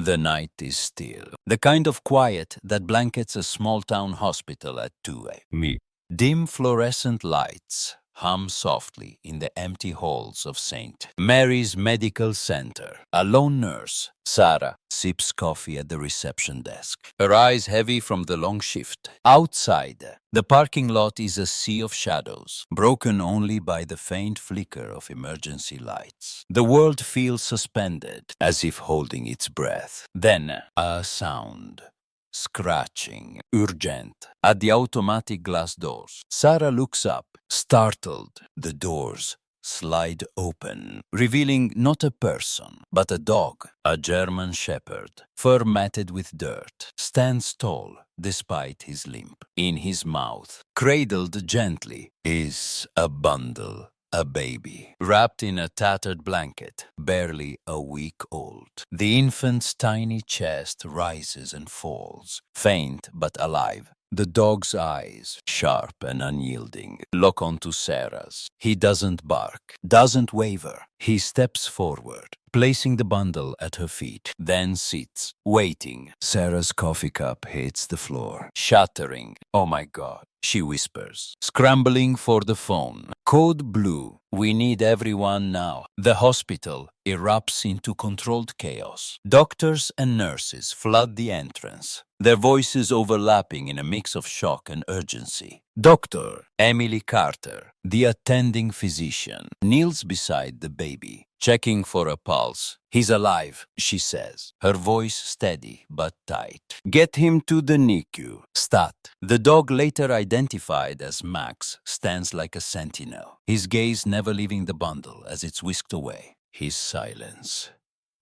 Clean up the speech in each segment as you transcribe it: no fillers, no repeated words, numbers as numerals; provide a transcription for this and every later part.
The night is still. The kind of quiet that blankets a small-town hospital at 2 a.m. Dim fluorescent lights hum softly in the empty halls of St. Mary's Medical Center. A lone nurse, Sarah, sips coffee at the reception desk, her eyes heavy from the long shift. Outside, the parking lot is a sea of shadows, broken only by the faint flicker of emergency lights. The world feels suspended, as if holding its breath. Then, a sound. Scratching, urgent, at the automatic glass doors. Sarah looks up, startled. The doors slide open, revealing not a person, but a dog. A German shepherd, fur matted with dirt, stands tall despite his limp. In his mouth, cradled gently, is a bundle. A baby, wrapped in a tattered blanket, barely a week old. The infant's tiny chest rises and falls, faint but alive. The dog's eyes, sharp and unyielding, lock onto Sarah's. He doesn't bark, doesn't waver. He steps forward, placing the bundle at her feet, then sits, waiting. Sarah's coffee cup hits the floor, shattering. "Oh my God," she whispers, scrambling for the phone. Code blue. We need everyone now. The hospital erupts into controlled chaos. Doctors and nurses flood the entrance, their voices overlapping in a mix of shock and urgency. Dr. Emily Carter, the attending physician, kneels beside the baby, checking for a pulse. "He's alive," she says, her voice steady but tight. "Get him to the NICU. Stat." The dog, later identified as Max, stands like a sentinel, his gaze never leaving the bundle as it's whisked away. His silence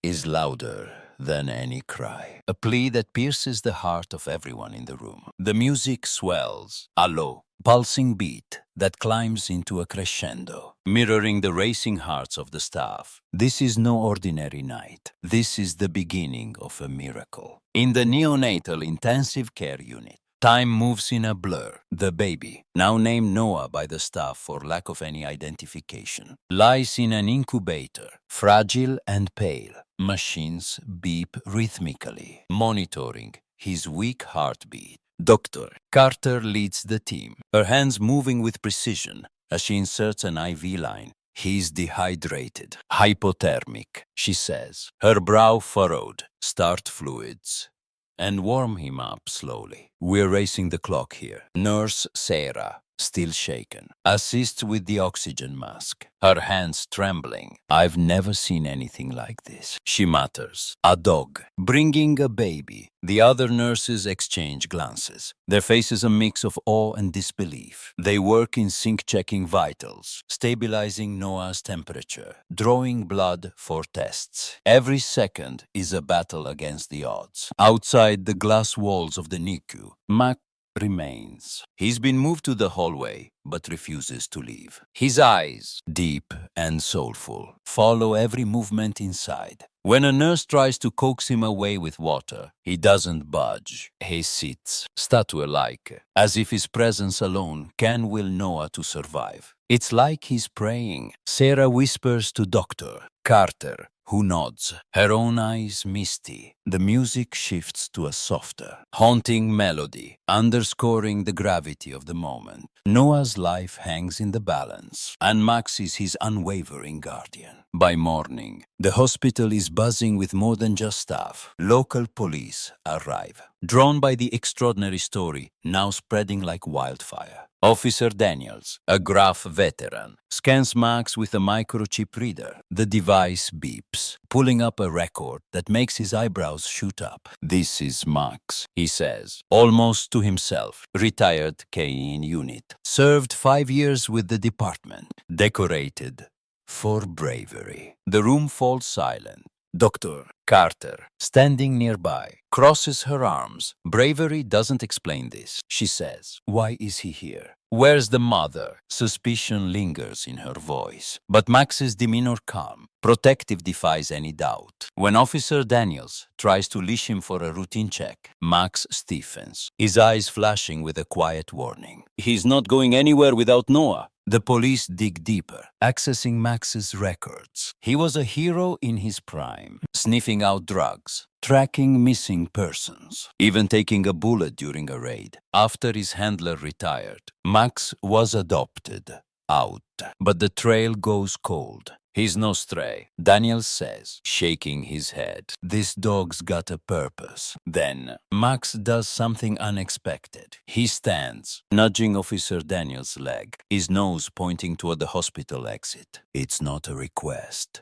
is louder than any cry, a plea that pierces the heart of everyone in the room. The music swells, a low, pulsing beat that climbs into a crescendo, mirroring the racing hearts of the staff. This is no ordinary night. This is the beginning of a miracle. In the neonatal intensive care unit, time moves in a blur. The baby, now named Noah by the staff for lack of any identification, lies in an incubator, fragile and pale. Machines beep rhythmically, monitoring his weak heartbeat. Dr. Carter leads the team, her hands moving with precision as she inserts an IV line. "He's dehydrated, hypothermic," she says, her brow furrowed. "Start fluids and warm him up slowly. We're racing the clock here." Nurse Sarah, still shaken, assists with the oxygen mask, her hands trembling. "I've never seen anything like this," she mutters. A dog, bringing a baby. The other nurses exchange glances, their faces a mix of awe and disbelief. They work in sync, checking vitals, stabilizing Noah's temperature, drawing blood for tests. Every second is a battle against the odds. Outside the glass walls of the NICU, Mac remains. He's been moved to the hallway, but refuses to leave. His eyes, deep and soulful, follow every movement inside. When a nurse tries to coax him away with water, he doesn't budge. He sits, statue-like, as if his presence alone can will Noah to survive. It's like he's praying. Sarah whispers to Dr. Carter, who nods, her own eyes misty. The music shifts to a softer, haunting melody, underscoring the gravity of the moment. Noah's life hangs in the balance, and Max is his unwavering guardian. By morning, the hospital is buzzing with more than just staff. Local police arrive, drawn by the extraordinary story now spreading like wildfire. Officer Daniels, a gruff veteran, scans Max with a microchip reader. The device beeps, pulling up a record that makes his eyebrows shoot up. "This is Max," he says, almost to himself. Retired KE unit. Served 5 years with the department. Decorated for bravery. The room falls silent. Dr. Carter, standing nearby, crosses her arms. "Bravery doesn't explain this," she says. "Why is he here? Where's the mother?" Suspicion lingers in her voice, but Max's demeanor calm, protective, defies any doubt. When Officer Daniels tries to leash him for a routine check, Max stiffens, his eyes flashing with a quiet warning. "He's not going anywhere without Noah." The police dig deeper, accessing Max's records. He was a hero in his prime, sniffing out drugs, tracking missing persons, even taking a bullet during a raid. After his handler retired, Max was adopted out, but the trail goes cold. He's no stray, Daniel says, shaking his head. This dog's got a purpose. Then, Max does something unexpected. He stands, nudging Officer Daniel's leg, his nose pointing toward the hospital exit. It's not a request.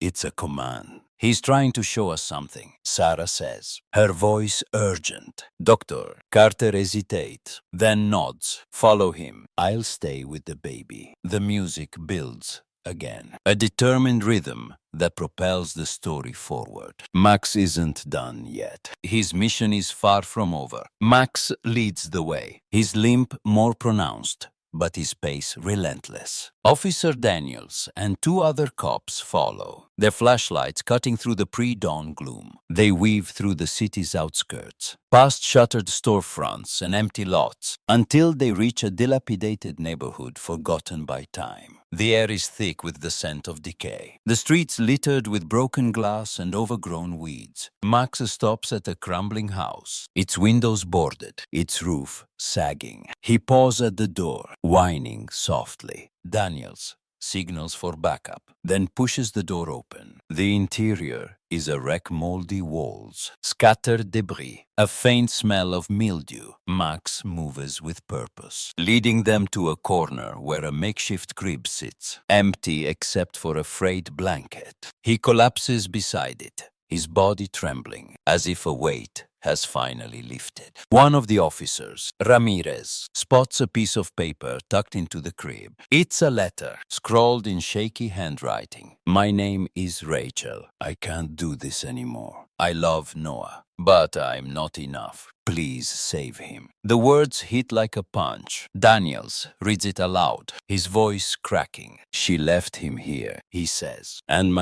It's a command. He's trying to show us something, Sarah says, her voice urgent. Doctor, Carter hesitates, then nods. Follow him. I'll stay with the baby. The music builds again. A determined rhythm that propels the story forward. Max isn't done yet. His mission is far from over. Max leads the way, his limp more pronounced, but his pace relentless. Officer Daniels and two other cops follow, their flashlights cutting through the pre-dawn gloom. They weave through the city's outskirts, past shuttered storefronts and empty lots, until they reach a dilapidated neighborhood forgotten by time. The air is thick with the scent of decay. The streets littered with broken glass and overgrown weeds. Max stops at a crumbling house, its windows boarded, its roof sagging. He pauses at the door, whining softly. Daniels signals for backup, then pushes the door open. The interior is a wreck, moldy walls, scattered debris, a faint smell of mildew. Max moves with purpose, leading them to a corner where a makeshift crib sits, empty except for a frayed blanket. He collapses beside it, his body trembling, as if a weight has finally lifted. One of the officers, Ramirez, spots a piece of paper tucked into the crib. It's a letter, scrawled in shaky handwriting. My name is Rachel. I can't do this anymore. I love Noah, but I'm not enough. Please save him. The words hit like a punch. Daniels reads it aloud, his voice cracking. She left him here, he says. And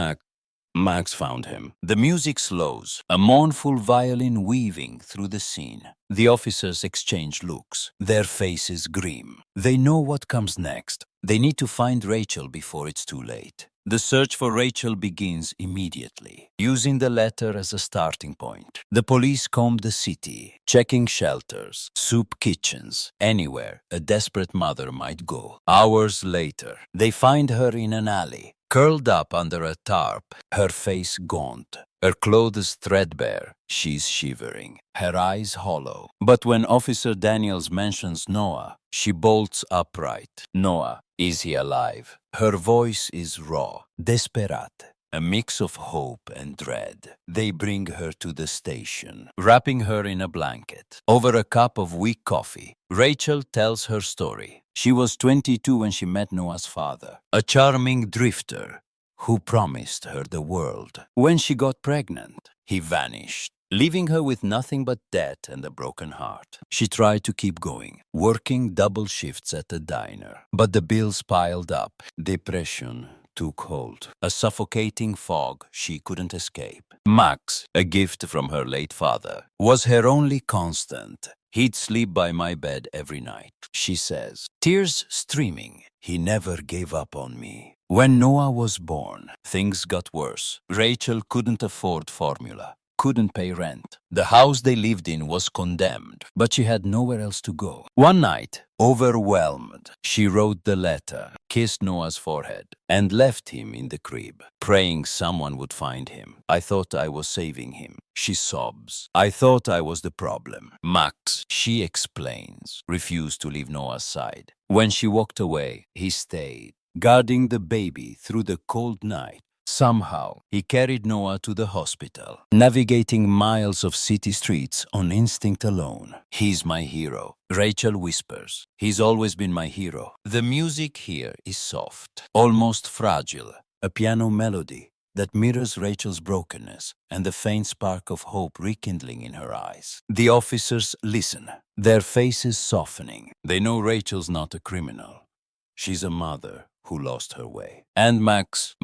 Max found him. The music slows, a mournful violin weaving through the scene. The officers exchange looks, their faces grim. They know what comes next. They need to find Rachel before it's too late. The search for Rachel begins immediately, using the letter as a starting point. The police comb the city, checking shelters, soup kitchens, anywhere a desperate mother might go. Hours later, they find her in an alley, curled up under a tarp, her face gaunt, her clothes threadbare. She's shivering, her eyes hollow. But when Officer Daniels mentions Noah, she bolts upright. Noah, is he alive? Her voice is raw, desperate, a mix of hope and dread. They bring her to the station, wrapping her in a blanket. Over a cup of weak coffee, Rachel tells her story. She was 22 when she met Noah's father, a charming drifter who promised her the world. When she got pregnant, he vanished, leaving her with nothing but debt and a broken heart. She tried to keep going, working double shifts at a diner, but the bills piled up. Depression took hold, a suffocating fog she couldn't escape. Max, a gift from her late father, was her only constant. He'd sleep by my bed every night, she says, tears streaming. He never gave up on me. When Noah was born, things got worse. Rachel couldn't afford formula, couldn't pay rent. The house they lived in was condemned, but she had nowhere else to go. One night, overwhelmed, she wrote the letter, kissed Noah's forehead, and left him in the crib, praying someone would find him. I thought I was saving him, she sobs. I thought I was the problem. Max, she explains, refused to leave Noah's side. When she walked away, he stayed, guarding the baby through the cold night. Somehow, he carried Noah to the hospital, navigating miles of city streets on instinct alone. He's my hero, Rachel whispers. He's always been my hero. The music here is soft, almost fragile, a piano melody that mirrors Rachel's brokenness and the faint spark of hope rekindling in her eyes. The officers listen, their faces softening. They know Rachel's not a criminal. She's a mother who lost her way. And Max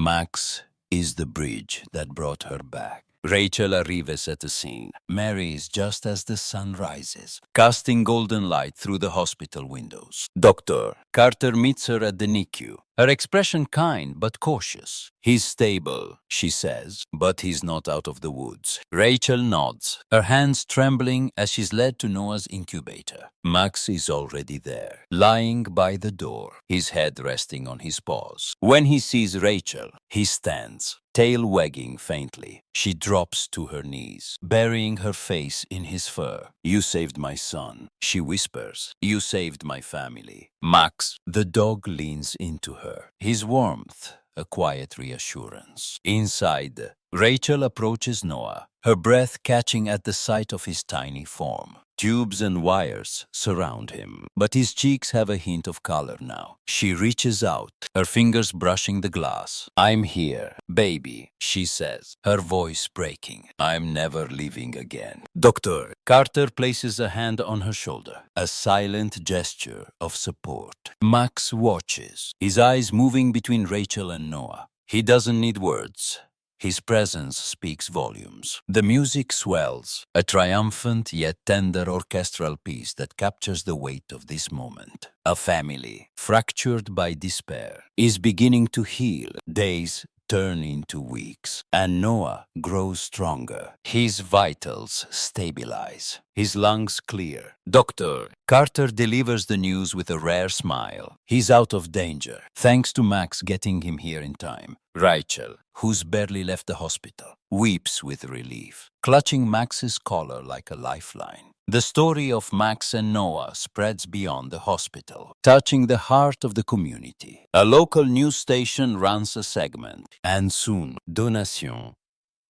is the bridge that brought her back. Rachel arrives at the scene. Mary is just as the sun rises, casting golden light through the hospital windows. Doctor Carter meets her at the NICU. Her expression kind but cautious. He's stable, she says, but he's not out of the woods. Rachel nods, her hands trembling as she's led to Noah's incubator. Max is already there, lying by the door, his head resting on his paws. When he sees Rachel, he stands, tail wagging faintly. She drops to her knees, burying her face in his fur. "You saved my son," she whispers. "You saved my family." Max, the dog, leans into her. His warmth, a quiet reassurance. Inside, Rachel approaches Noah, her breath catching at the sight of his tiny form. Tubes and wires surround him, but his cheeks have a hint of color now. She reaches out, her fingers brushing the glass. "I'm here, baby," she says, her voice breaking. "I'm never leaving again." Doctor Carter places a hand on her shoulder, a silent gesture of support. Max watches, his eyes moving between Rachel and Noah. He doesn't need words. His presence speaks volumes. The music swells, a triumphant yet tender orchestral piece that captures the weight of this moment. A family, fractured by despair, is beginning to heal. Days turn into weeks, and Noah grows stronger. His vitals stabilize, his lungs clear. Dr. Carter delivers the news with a rare smile. He's out of danger, thanks to Max getting him here in time. Rachel, who's barely left the hospital, weeps with relief, clutching Max's collar like a lifeline. The story of Max and Noah spreads beyond the hospital, touching the heart of the community. A local news station runs a segment, and soon, donation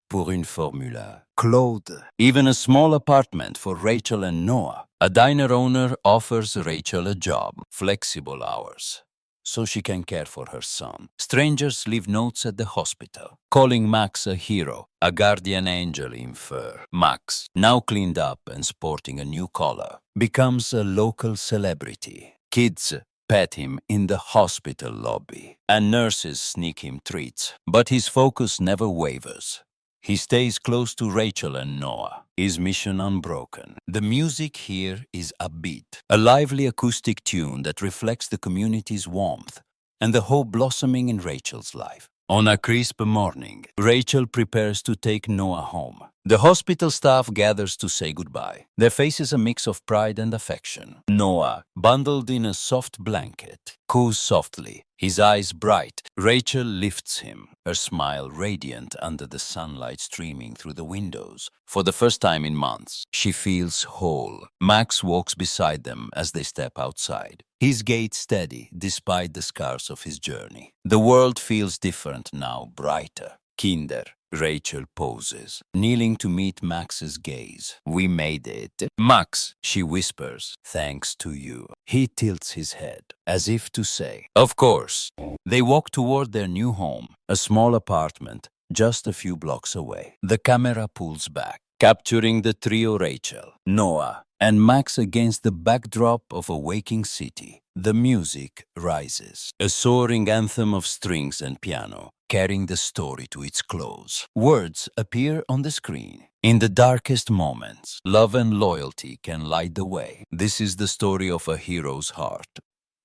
pour une formula. Claude, even a small apartment for Rachel and Noah. A diner owner offers Rachel a job, flexible hours, so she can care for her son. Strangers leave notes at the hospital, calling Max a hero, a guardian angel in fur. Max, now cleaned up and sporting a new collar, becomes a local celebrity. Kids pet him in the hospital lobby, and nurses sneak him treats. But his focus never wavers. He stays close to Rachel and Noah, his mission unbroken. The music here is upbeat, a lively acoustic tune that reflects the community's warmth and the hope blossoming in Rachel's life. On a crisp morning, Rachel prepares to take Noah home. The hospital staff gathers to say goodbye. Their faces a mix of pride and affection. Noah, bundled in a soft blanket, coos softly, his eyes bright. Rachel lifts him, her smile radiant under the sunlight streaming through the windows. For the first time in months, she feels whole. Max walks beside them as they step outside, his gait steady despite the scars of his journey. The world feels different now, brighter. Kinder. Rachel poses, kneeling to meet Max's gaze. "We made it." "Max," she whispers, "thanks to you." He tilts his head, as if to say, "Of course." They walk toward their new home, a small apartment just a few blocks away. The camera pulls back, capturing the trio Rachel, Noah, and Max against the backdrop of a waking city. The music rises, a soaring anthem of strings and piano, carrying the story to its close. Words appear on the screen. In the darkest moments, love and loyalty can light the way. This is the story of a hero's heart.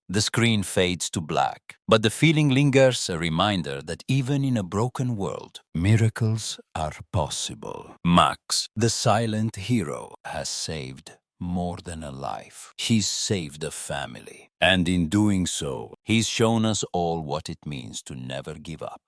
The screen fades to black, but the feeling lingers, a reminder that even in a broken world, miracles are possible. Max, the silent hero, has saved more than a life. He's saved a family. And in doing so, he's shown us all what it means to never give up.